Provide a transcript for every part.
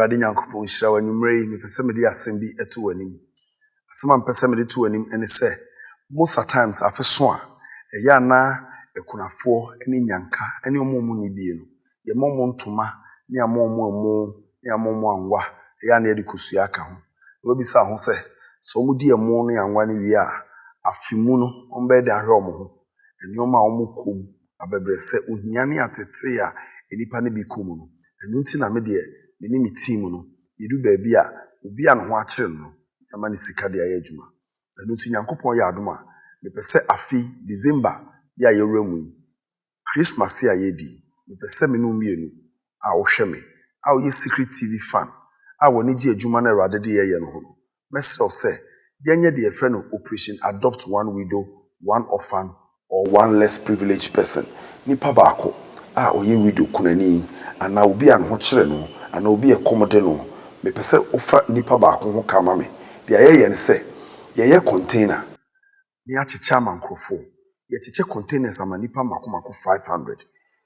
Erade Nyankopon hyira wanyumre me pese me de asem bi eto wanim. Asem am pese me de to wanim ene se most of times afeso a eya na ekunafo ene nyanka ene omomu ni bie no. Ye momo ntoma ne amomo ne amomo anwa eya na ye de kosua aka ho. We bi sa ho se so mu di emo no anwa ne wie a afimu no ombe de ahwe omo ho. Ene oma omo kom abebre se ohia ne atete a enipa ne bi kom no. Enu nti na me de me ni team no yedu ba bi a obi a no ho akire no ama ne sika de aye adwuma. Enu nti Nyankopon ya adom a me pese afi December ya yewura mu Christmas ya yedi me pese me no mienu a wo hwe me a wo ye secret TV fan a wo ne gi adwuma na Awurade de ye no ho no mesrɛ se yenye de efre no operation adopt one widow, one orphan or one less privileged person. Nipa baako a oye widow kunani ana obi an ho kire no ana obi ekomode no me pese ofa nipa baako ho kama me de ayeye ne se ye container ni achicha mankrofo ye chiche containers ama nipa makomako 500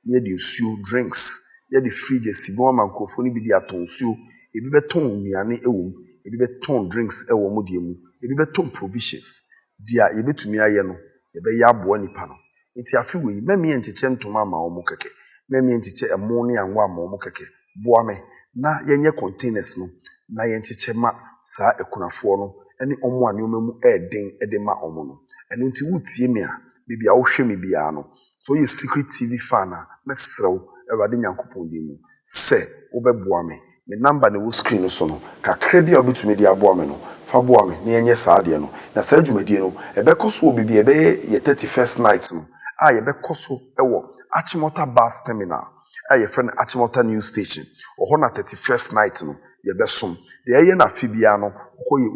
ni de osuo drinks ye de fridge sibo mankrofo ni bi de aton osuo ebi beton nuane ewom ebi beton drinks ewo mu de mu ebi beton provisions dia ye betumi aye no ye be ya abo nipa no nti afi we meme ye nchiche ntoma ma omo keke meme nchiche emo ne anwa ma omo keke boa me na yenye containers no na yenchiche ma saa ekunafo no ene omo ane omamu eden ede ma omo no ene nti wutie me a bibia wo hwe me bia no so ye secret TV fan a mesrew Awurade Nyankopon di mu se wobeboa me me number ne wo screen no so no kakra bia obetumi di aboa me no fa boa me na yenye saa de no na saa dwumadie no ebekoso bibia ebe ye 31st night no a yebekoso ewo Achimota bus terminal a ye friend Achimota news station oho na 31st night no yebesom de ye na afibia no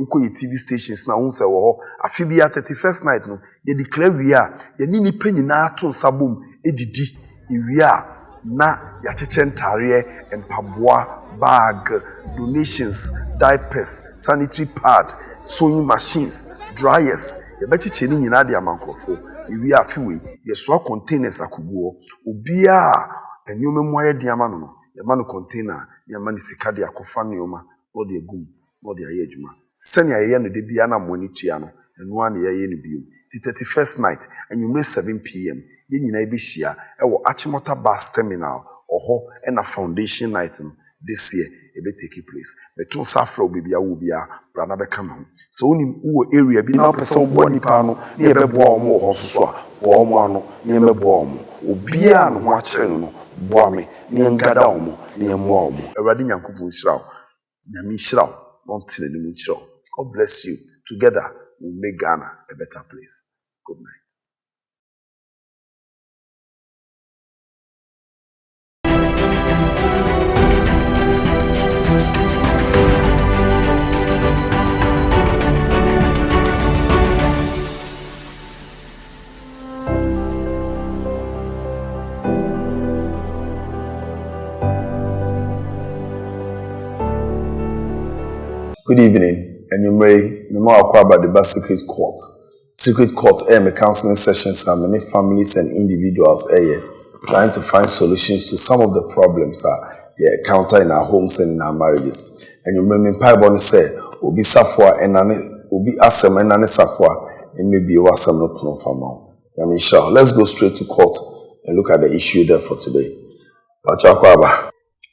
ukoye TV stations na unse wo afibia 31st night no ye declare wi a ye ni nipa nyina ato nsabom edidi ewi a na ya cheche ntare empaboa bag donations diapers sanitary pad sewing machines dryers ye bechiche ni nyina de amankrofo ewi a afiwe ye so containers akubuo obi a enyome mu aye de ama no ye ma no container ye ma ni sika de akofa neoma no de egum no de aye adwuma sene aye no de bia na moni tua no enu an ye no biom ti 31st night enyume 7 pm ye nyina ebehia ewo Achimota bus terminal oho na foundation night no this year ebe take place beton safra bibia wo bia brana be kama ho so oni wo area bi na pese wo nipa no na ebe boa omo ho so a wo omo ano na ebe boa omo obi a no ho akire no boa me na ngada omo na emo omo Awurade Nyankopon hyirawo nyame hyirawo no ntene ni mu hyirawo. God bless you. Together we'll make Ghana a better place. Good night. Good evening, and you may know about the secret court. Secret court me counseling sessions and many families and individuals trying to find solutions to some of the problems encounter in our homes and in our marriages. And you may me say obi safwa enane obi asem enane safwa and maybe wasem no pno fama. Yamisha, let's go straight to court and look at the issue there for today. Pachakwaba.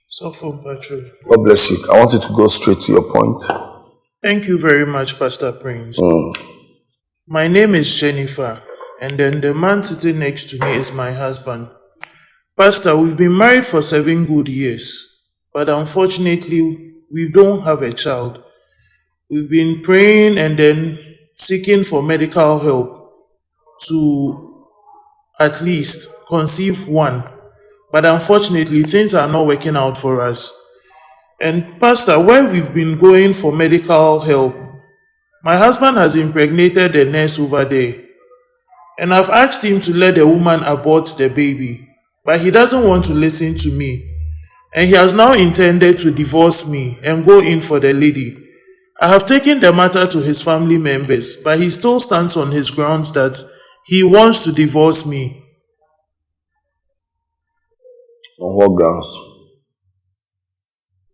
So for Patrick. God bless you. I want you to go straight to your point. Thank you very much, Pastor Prince. My name is Jennifer, and then the man sitting next to me is my husband. Pastor, we've been married for 7 good years, but unfortunately, we don't have a child. We've been praying and then seeking for medical help to at least conceive one. But unfortunately, things are not working out for us. And Pastor, where we've been going for medical help, my husband has impregnated the nurse over there. And I've asked him to let the woman abort the baby, but he doesn't want to listen to me. And he has now intended to divorce me and go in for the lady. I have taken the matter to his family members, but he still stands on his grounds that he wants to divorce me. On what grounds?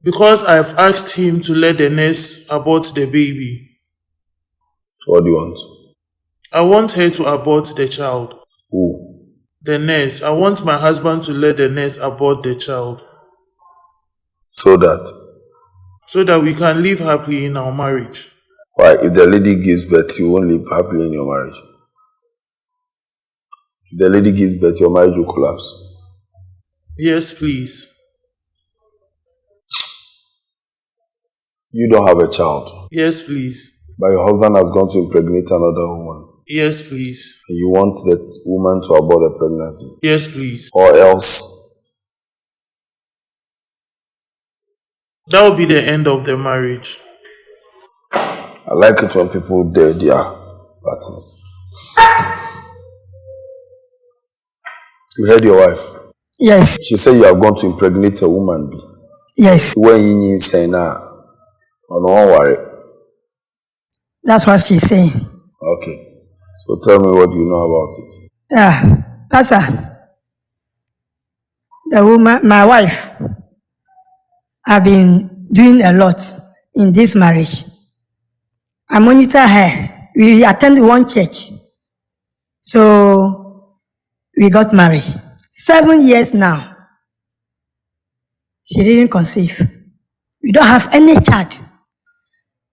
Because I've asked him to let the nurse abort the baby. What do you want? I want her to abort the child. Who? The nurse. I want my husband to let the nurse abort the child. So that we can live happily in our marriage. Why? If the lady gives birth, you won't live happily in your marriage. If the lady gives birth, your marriage will collapse. Yes, please. You don't have a child. Yes, please. But your husband has gone to impregnate another woman. Yes, please. And you want the woman to abort the pregnancy. Yes, please. Or else. That will be the end of the marriage. I like it when people dare their partners. You heard your wife? Yes. She said you have gone to impregnate a woman. Yes. When you say now, don't worry. That's what she's saying. Okay. So tell me what you know about it. Yeah, Pastor. The woman, my wife, have been doing a lot in this marriage. I monitor her. We attend one church. So we got married. 7 years now. She didn't conceive. We don't have any child.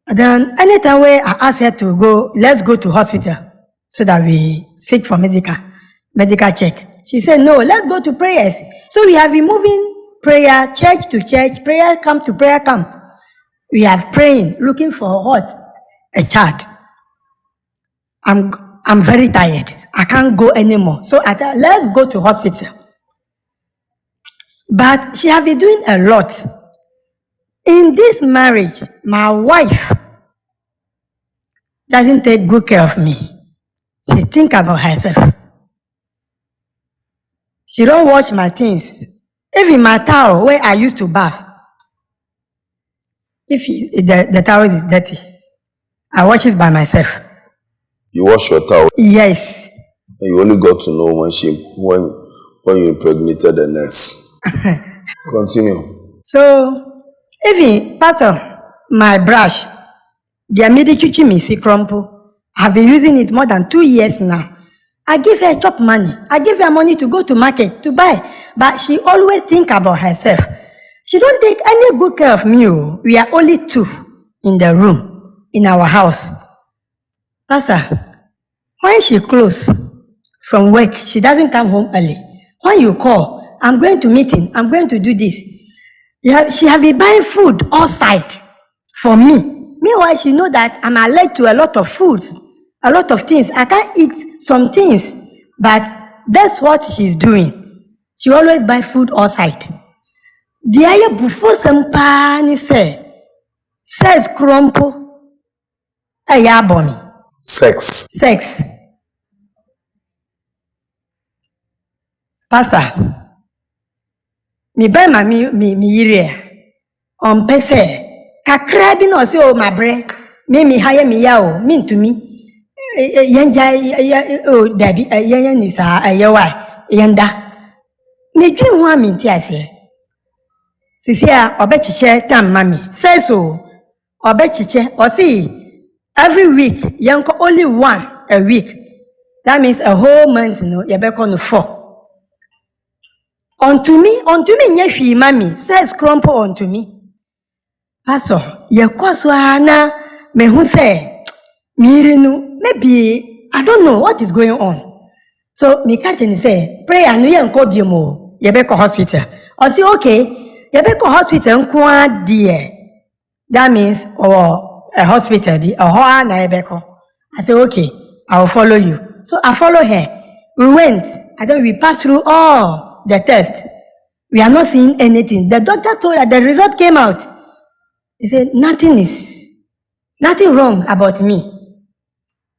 Then anytime where I ask her to go, let's go to hospital so that we seek for medical check. She said, no, let's go to prayers. So we have been moving prayer, church to church, prayer camp to prayer camp. We are praying, looking for what? A child. I'm very tired. I can't go anymore. So I thought, let's go to hospital. But she has been doing a lot. In this marriage, my wife doesn't take good care of me. She think about herself. She don't wash my things. Even my towel where I used to bath, if the towel is dirty, I wash it by myself. You wash your towel? Yes. You only got to know when you impregnated the nurse. Continue. So, even Pastor, my brush, the Amidichuchi Misi Crumple, I've been using it more than 2 years now. I give her chop money. I give her money to go to market to buy. But she always think about herself. She don't take any good care of me. We are only 2 in the room, in our house. Pastor, when she close from work, she doesn't come home early. When you call, I'm going to meeting, I'm going to do this. She have been buying food outside for me. Meanwhile, she know that I'm allergic to a lot of foods, a lot of things. I can't eat some things, but that's what she's doing. She always buy food outside. The aya before some pani says crumple a yaboni. Sex. Pastor, me buy my me yire on pese. Kakra bi na say o mabre me hire me ya o me ntumi yenja o dabi yen ni sa ayewa yenda me dwi ho aminti ase sisi a obechiche tam mami say so obechiche o see every week yanko only 1 a week, that means a whole month no you be no 4 unto me nye hwi mami says crumple unto me. Pastor, ye kwaswana me hu say mirinu maybe I don't know what is going on. So me catching say prayer no ye nko biemo ye be ko hospital. I say okay, ye be ko hospital nko there. That means or a hospital bi ho na ye be ko. I say okay, I will follow you. So I follow her. We went and then we passed through all the tests. We are not seeing anything. The doctor told us the result came out. He said, nothing wrong about me.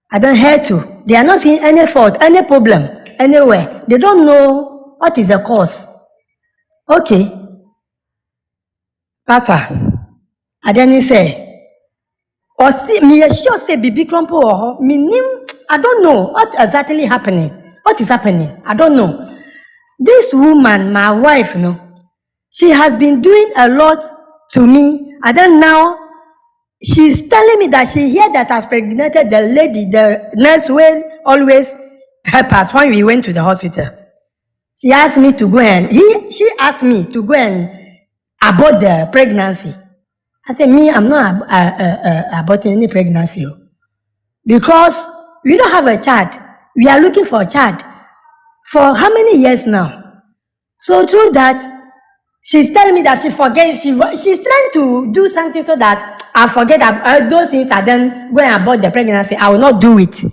I don't hurt to. They are not seeing any fault, any problem, anywhere. They don't know what is the cause. Okay. Papa, I didn't say, or see, me sure say baby crumple or me, I don't know what exactly happening. What is happening? I don't know. This woman, my wife, she has been doing a lot to me. And then now, she's telling me that she heard that I've impregnated the lady, the nurse will always help us when we went to the hospital. She asked me to go she asked me to go and abort the pregnancy. I said, me, I'm not aborting any pregnancy. Because we don't have a child. We are looking for a child. For how many years now? So through that, she's telling me that she forget. She's trying to do something so that I forget those things. I then go and abort the pregnancy. I will not do it.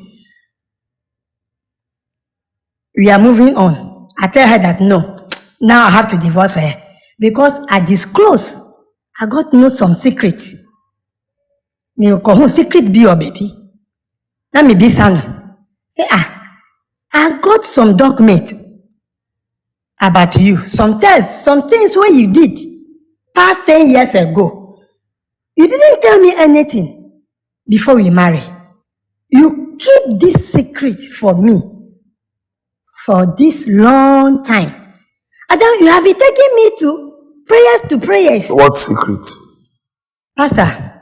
We are moving on. I tell her that no. Now I have to divorce her because I disclose. I got to know some secret. Me ko secret be your baby. Let me be son. Say I got some document about you, some tests, some things where you did past 10 years ago. You didn't tell me anything before we marry. You keep this secret for me for this long time. And then you have been taking me to prayers. What secret? Pastor,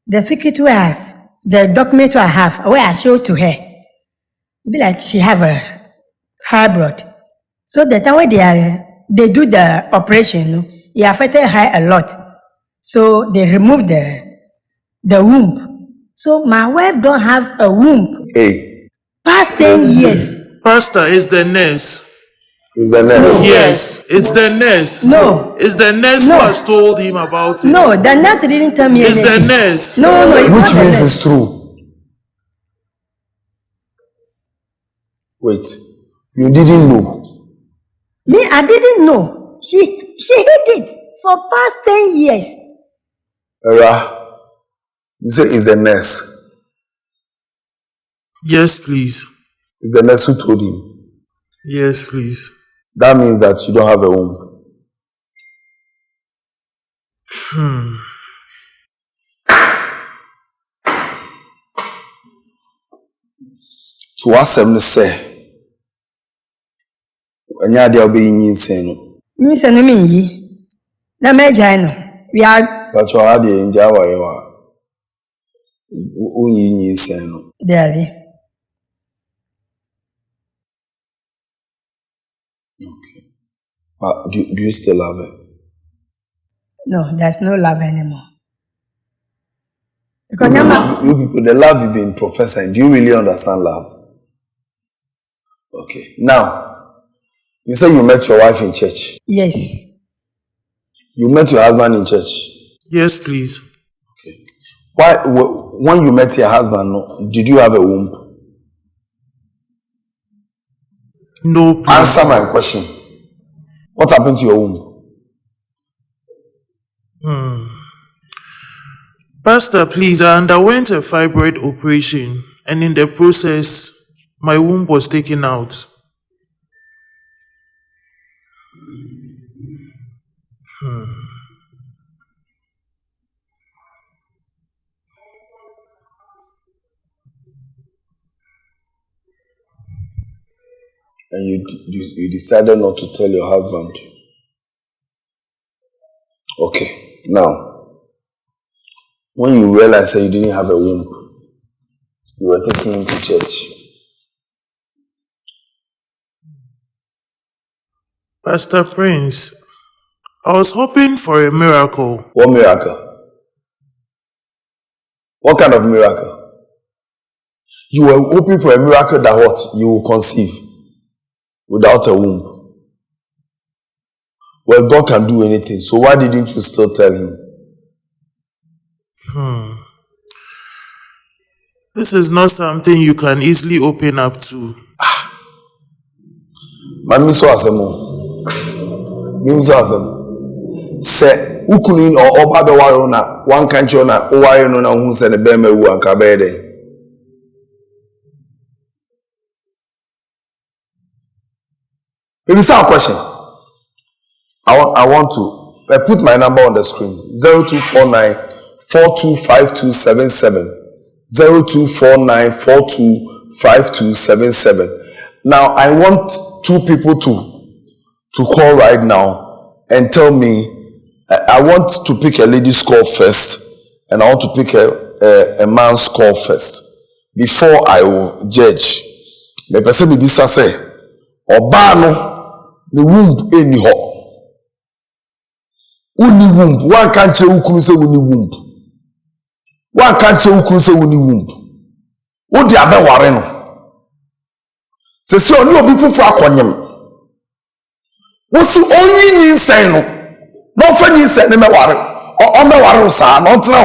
the secret the document I have, where I showed to her, be like she have a fibroid. So the time when they do the operation, it affected her a lot. So they removed the womb. So my wife don't have a womb. Hey. Past 10 years. Pastor, is the nurse. Is the nurse? Yes, it's the nurse. No. It's the nurse who has told him about it. No, the nurse didn't tell me It's anything. the nurse. No, it's Which not means the it's true. Wait, you didn't know? Me, I didn't know. She hid it for past 10 years. Era, you say it's the nurse. Yes, please. It's the nurse who told him. Yes, please. That means that you don't have a womb. So what's them say? Anya dia obe yin sen no. Me say no me yi. Na me jai no. We are But you had the inja wa yewa. Yin sen no. there. Okay. But do you still love her? No, there's no love anymore. Because You people, the love you've been professing, do you really understand love? Okay. Now, you say you met your wife in church. yes. You met your husband in church. Yes, please. Okay. Why, when you met your husband, did you have a womb? No, please. Answer my question. What happened to your womb? Pastor, please, I underwent a fibroid operation, and in the process, my womb was taken out. And you decided not to tell your husband. Okay. Now, when you realized that you didn't have a womb, you were taking him to church. Pastor Prince, I was hoping for a miracle. What miracle? What kind of miracle? You were hoping for a miracle that what? You will conceive without a womb. Well, God can do anything. So why didn't you still tell him? This is not something you can easily open up to. Mami so asemo. Mimi so asemo. Se ukunu or oba be waro na one kancho na o waro no na hu se ne be ma wu anka be de. Maybe some question. I want to put my number on the screen. 0249 425277. 0249 425277. Now I want two people to call right now and tell me I want to pick a lady's call first, and I want to pick a man's call first before I will judge. Me person me bisa say oba no ne womb eni ho. Uni womb one can't che ukunu say uni womb. One can't che ukunu say uni womb. Wo di abeware no. Se se oni obi fufu akonyem. Wo si onyi nyinsɛn no. No fa nyinsɛn ne meware. O meware sa no ntra.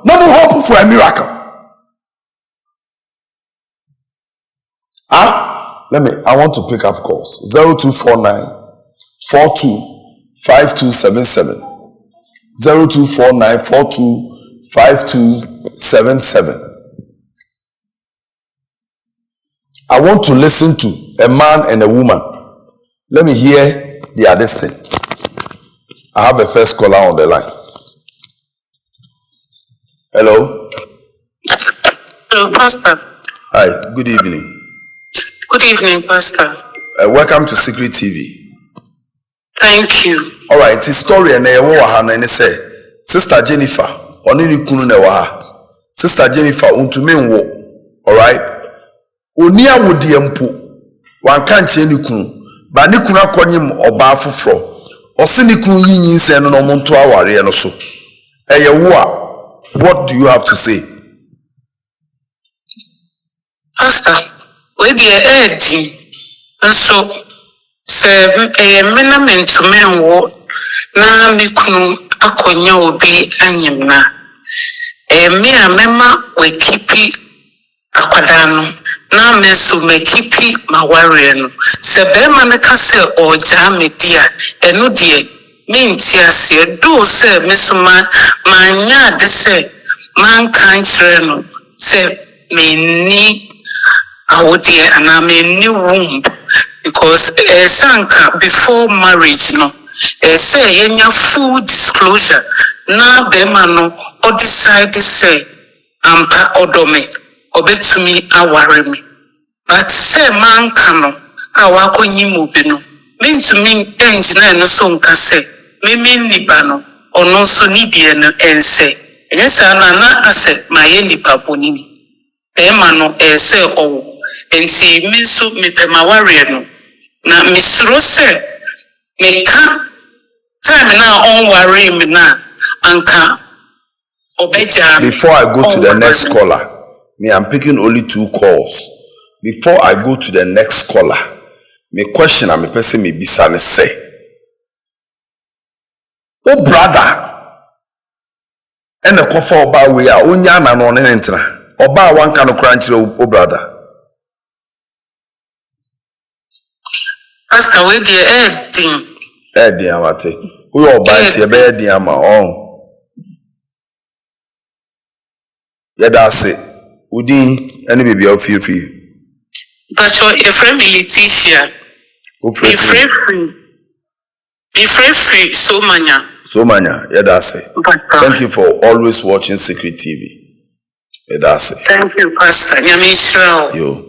No mo hope for a miracle. I want to pick up calls. 0249 42 5277. 0249 42 5277. I want to listen to a man and a woman. Let me hear their destiny. I have a first caller on the line. Hello. Hello, Pastor. Hi, good evening. Good evening, Pastor. Welcome to Secret TV. Thank you. All right, the story and say, Sister Jennifer, only kunu ne wa. Sister Jennifer, untume nwo. All right. Oni awodi empo. Wan kan che ni kunu. Ba ni kunu akonyim oba afoforo. Osi ni kunu yinyin nse no mo nto aware no so. Eye wo a, what do you have to say? Pastor, we dey edi. Nso se mena mentume nwo na mi kunu akonya obi anyim na. Me a mema we kipi akwadano na me so me kipi maware no. Se be ma ne ka se oja me dia enu die me ntiase do se me so ma nya de se man kan kire no se me ni awodie ana me ni womb because sanka before marriage no say yenya full disclosure na be ma no o decide say ampa odome obetumi aware me but say man kano awa konyi mu bi no mentumi engineer no so nka say me nipa no ono so ni die no ense ensa na ase maye nipa bonini e ma no say owo enti me so me pemaware no na misro say me ka time na on worry me na anka obeja. Before I go to the next caller, me I'm picking only 2 calls. Before I go to the next caller, me question and me person me bisa ne say, oh brother, and the kofa oba we are onya na no ne ntina. Oba wan kan kranchire oh brother. Pastor, we dey Din amate. Who your oba tie be din ama on. Yada say, udin any baby of feel free. But so a friend Leticia. Be free so manya. So manya, yada say. Thank you for always watching Secret TV. Yada say. Thank you, Pastor. Nyamishrao. Yo.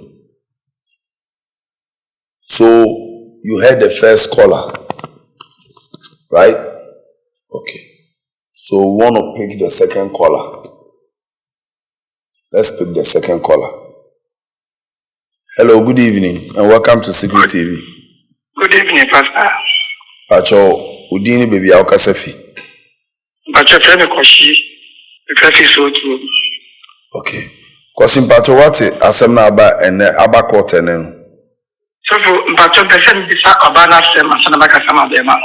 So you heard the first caller, right? Okay. So we want to pick the second caller. Let's pick the second caller. Hello, good evening, and welcome to Secret TV. Good evening, Pastor. Pacho, Udini baby Aukasefi. Pacho, friend Koshi, because it's so true. Okay. Question Pacho, what is Asemna Aba and Aba Kotenen? So, Pacho, the same is about Asem and Sanabaka Samadema.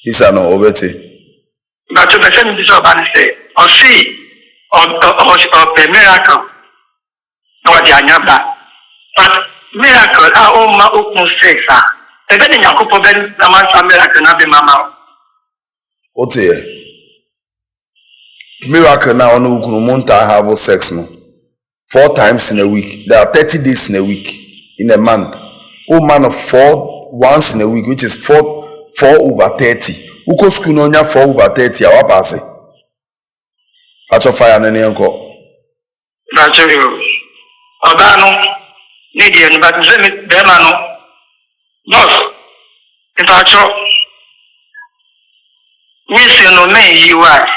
Isa no obeti. Pacho, the same is about say, or see, or miracle, or the Anyaba. But miracle, our own open sex. And then in Yakupo, then the man miracle, not be Mama. Ote. Miracle now on Ukumunta have sex no. 4 times in a week. There are 30 days in a week, in a month. Oh man of 4 once in a week, which is 4 over 30. Uko skunonya 4 over 30. Awa pase. Acho fire nene yanko. Acho yo. Obano. Nidian, but Zemano. Boss. If I chop, miss you no me you are.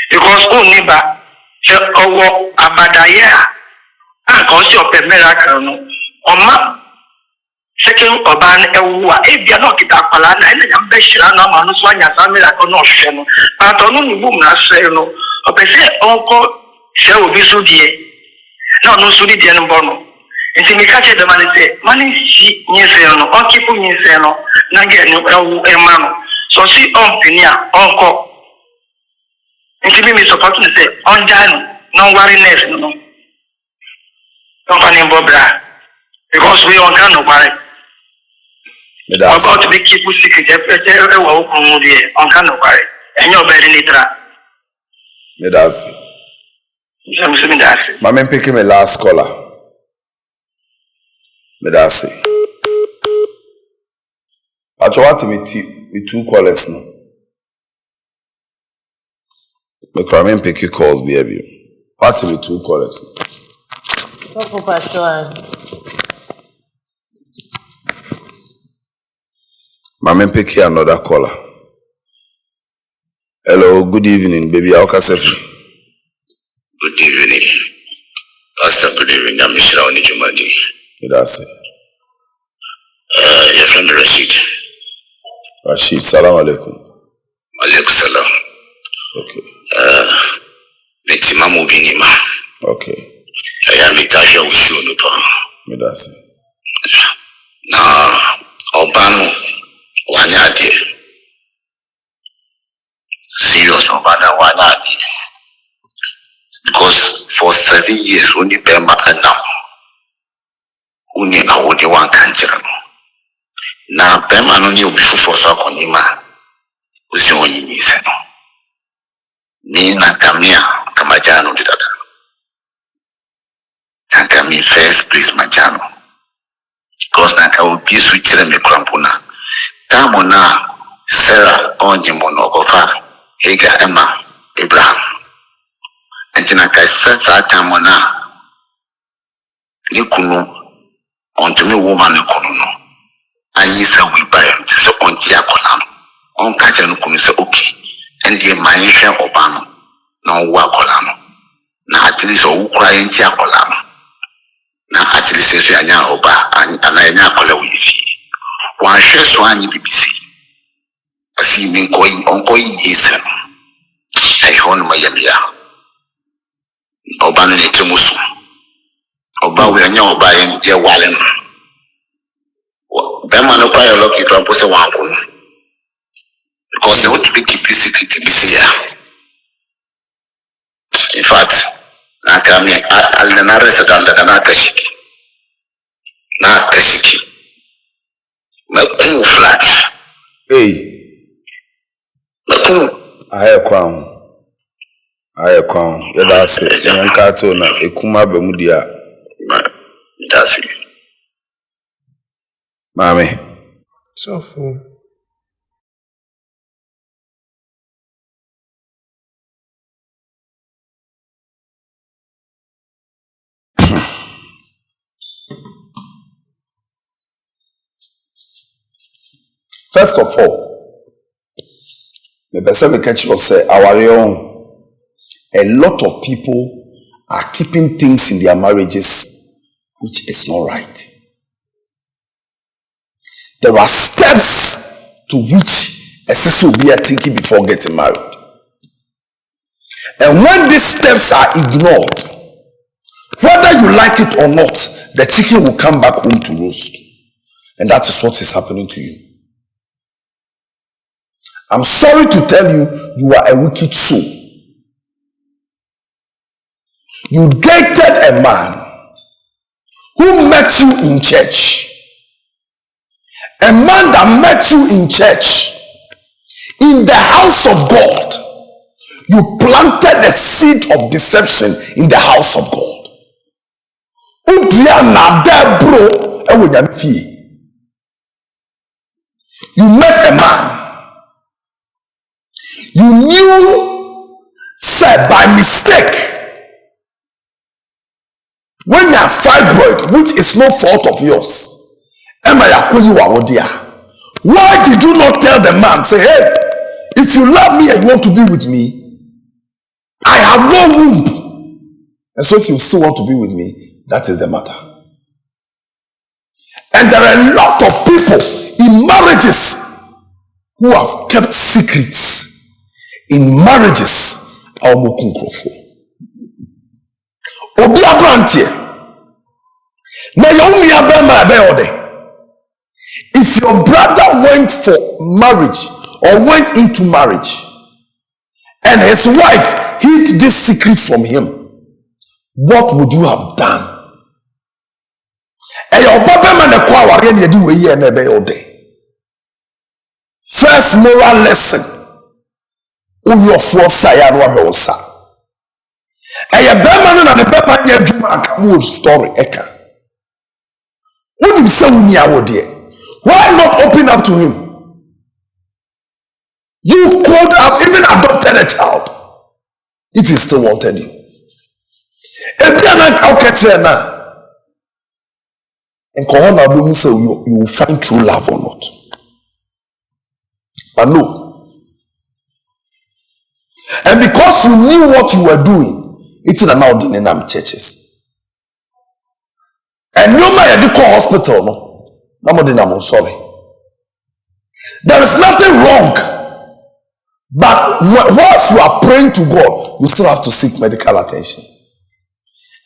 Because only ba, owo abadaya, and cause your miracle no. Oma, second oban ewa, if you are not get up, and I'm beshira no man, so I am miracle no shame. But on the boom, I say no, or per se, uncle, shall be so dear. No, so dear no bono. Nti me catch the man say money si nyese no on keep nyese no na get no e no so si on pinia on ko nti me support me say on jan no worriness no don't can bobra because we on can no worry about to be keep secret e wo ko mu de on can no worry enyo be ni tra me das me das mama pick me last caller. Medasi. Achowati with 2 callers no. Me kramen pick your calls baby. What with 2 callers? Papa Pastor. Mama pick another caller. Hello, good evening, baby. How can I say? Good evening. Pastor, good evening. I'm Mr. Onijumadi. Medasi. Your friend Rashid. Rashid, salam alaikum. Alaikum salam. Okay. Meti mamu binima. Okay. Aya mitasha usionu pa. Medasi. Na obanu wanyade. Serious obana wanyade. Because for 7 years only Bema and now. Uni na wodi wan kanjira. Na Bema no ni obi fofo so akonima. Usi woni ni se no. Ni na kamia kamajano didada. Kami first place majano. Because na ka obi su kire me krampuna. Tamo na Sarah onye mono ofa Hagar Emma Abraham. Antina ka sa tamo na ni kunu onto me woman ni kunu no. Anyi sa we buy am so onti akola. On ka je no kunu se okay. Ndi ma yehwe oba no na wo akola no. Na at least o kura enti akola no. Na at least so anya oba ana anya akola we fi. Wan hwe so anyi bibisi. Asi mi onko yi yesa. Ai hon ma yamia. Oba no ne temusu. Oba we anya oba ye wale no. Bema no kwa yo lucky trampo se wanko no. Because they want to keep it secret this year. In fact, na kami alina resa danda na kashiki. Na kashiki. Mekunu flat. Hey. Mekunu. Aye kwam. Yeda se yanka to na ekuma bemudia. That's it. Mami. So full. First of all, the person we catch us say our own. A lot of people are keeping things in their marriages which is not right. There are steps to which a sister will be thinking before getting married. And when these steps are ignored, whether you like it or not, the chicken will come back home to roast. And that is what is happening to you. I'm sorry to tell you, you are a wicked soul. You dated a man who met you in church. A man that met you in church. In the house of God. You planted the seed of deception in the house of God. You met a man. You knew, said by mistake, when you have fibroid, which is no fault of yours, Emma Yakoyi Wawodia, Why did you not tell the man, say, hey, if you love me and you want to be with me, I have no womb. And so if you still want to be with me, that is the matter. And there are a lot of people in marriages who have kept secrets. In marriages, Obi Abrantie. If your brother went for marriage or went into marriage and his wife hid this secret from him, what would you have done? First moral lesson. Story why not open up to him? You could have even adopted a child if he still wanted you. And you will find true love or not. But no. And because you knew what you were doing, it's in an ordinary churches. And no matter the hospital, no. I'm sorry. There is nothing wrong. But whilst you are praying to God, you still have to seek medical attention.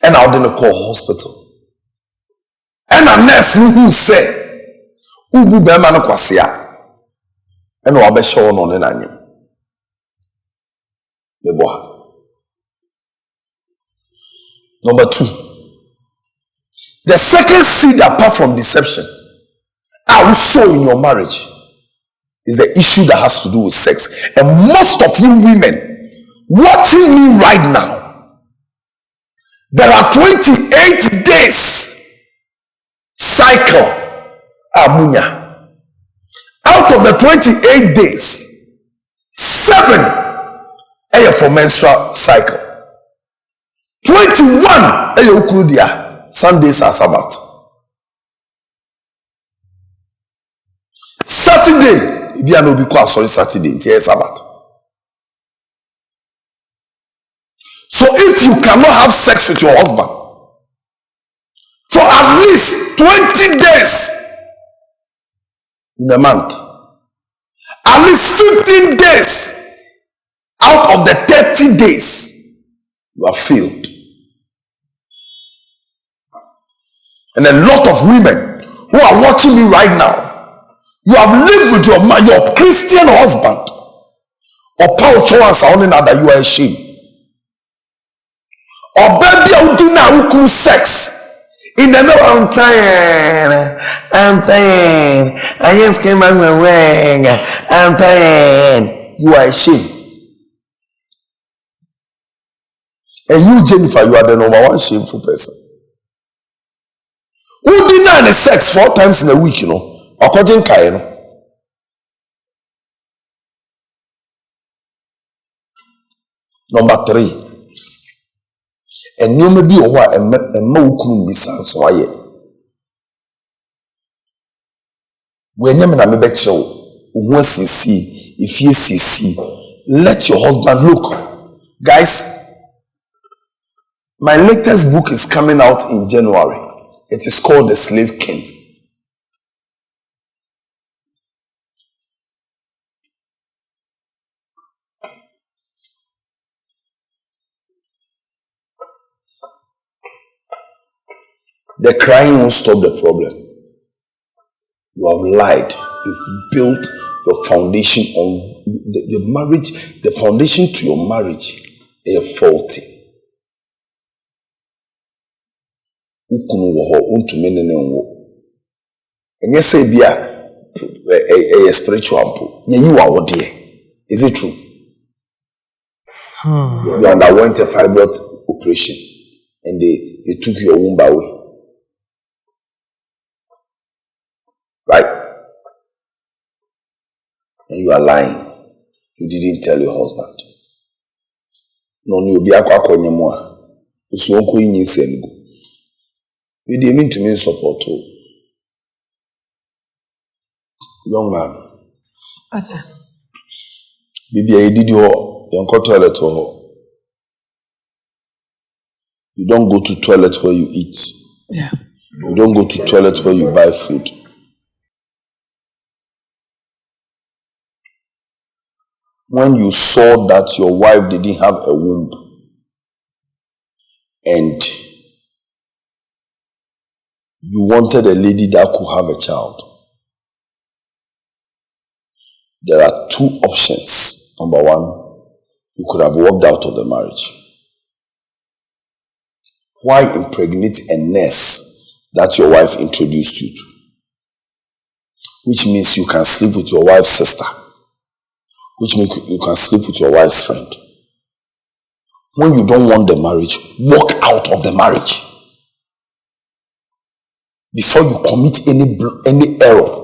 And I didn't call hospital. And a nurse who say, Ubu Bemano Kwasia. And I'll be shown on an annual. Number 2. The second seed apart from deception I will sow in your marriage is the issue that has to do with sex. And most of you women watching me right now, there are 28 days cycle amunya. Out of the 28 days, 7 are for menstrual cycle. 21 are ukudia. Sundays are Sabbath. Saturday, if you are no because sorry Saturday, it's Sabbath. So if you cannot have sex with your husband for at least 20 days in a month, at least 15 days out of the 30 days, you are failed. And a lot of women who are watching me right now, you have lived with your Christian husband or power choice only now that you are ashamed. Or baby who do not who sex in the middle. I'm tired. I just came out my ring. I'm tired. You are ashamed. And you, Jennifer, you are the number 1 shameful person. Who deny sex 4 times in a week, you know? According to you know. Number 3. And you may be a what and no besides so I when you may be show once you see if you see let your husband look. Guys, my latest book is coming out in January. It is called The Slave King. The crying won't stop the problem. You have lied. You've built your foundation on the marriage. The foundation to your marriage is faulty. And you say, be a spiritual. You are dear. Is it true? You underwent a fibroid operation and they took your womb away. Right? And you are lying. You didn't tell your husband. No, you be a kwakonyemwa. Usuonko inyi sengo. You didn't mean to mean support too. Young man, Pastor. Bibi, I did your toilet or you don't go to toilet where you eat. Yeah. You don't go to toilet where you buy food. When you saw that your wife didn't have a womb and you wanted a lady that could have a child, there are two options. Number one, you could have walked out of the marriage. Why impregnate a nurse that your wife introduced you to? Which means you can sleep with your wife's sister. Which means you can sleep with your wife's friend. When you don't want the marriage, walk out of the marriage. Before you commit any error.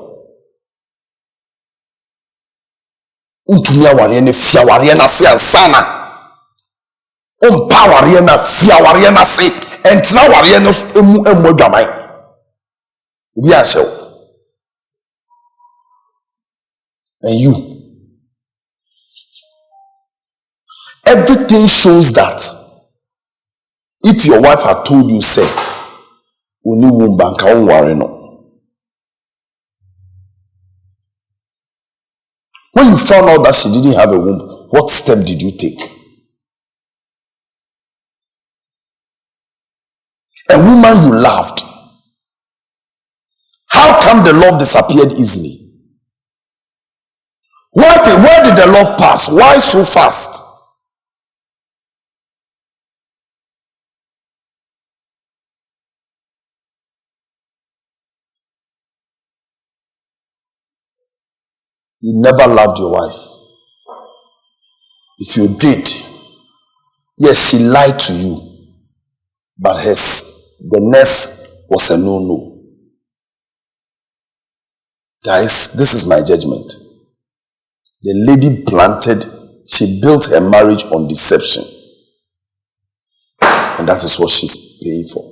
Untumi aware na fi aware na se ansana. Umpa aware na fi aware na se entra aware no emu adwaman. Obi ahyew. And you, everything shows that if your wife had told you, say, "Uni wumba nka unware no." When you found out that she didn't have a womb, what step did you take? A woman you loved. How come the love disappeared easily? Where did the love pass? Why so fast? You never loved your wife. If you did, yes, she lied to you, but the nurse was a no-no. Guys, this is my judgment. The lady she built her marriage on deception. And that is what she's paying for.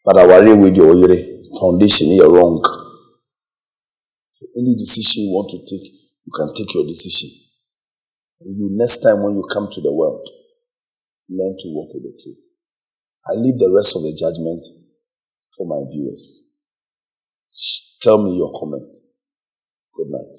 But I worry with your foundation, you're wrong. So any decision you want to take, you can take your decision. And you, next time when you come to the world, learn to walk with the truth. I leave the rest of the judgment for my viewers. Tell me your comment. Good night.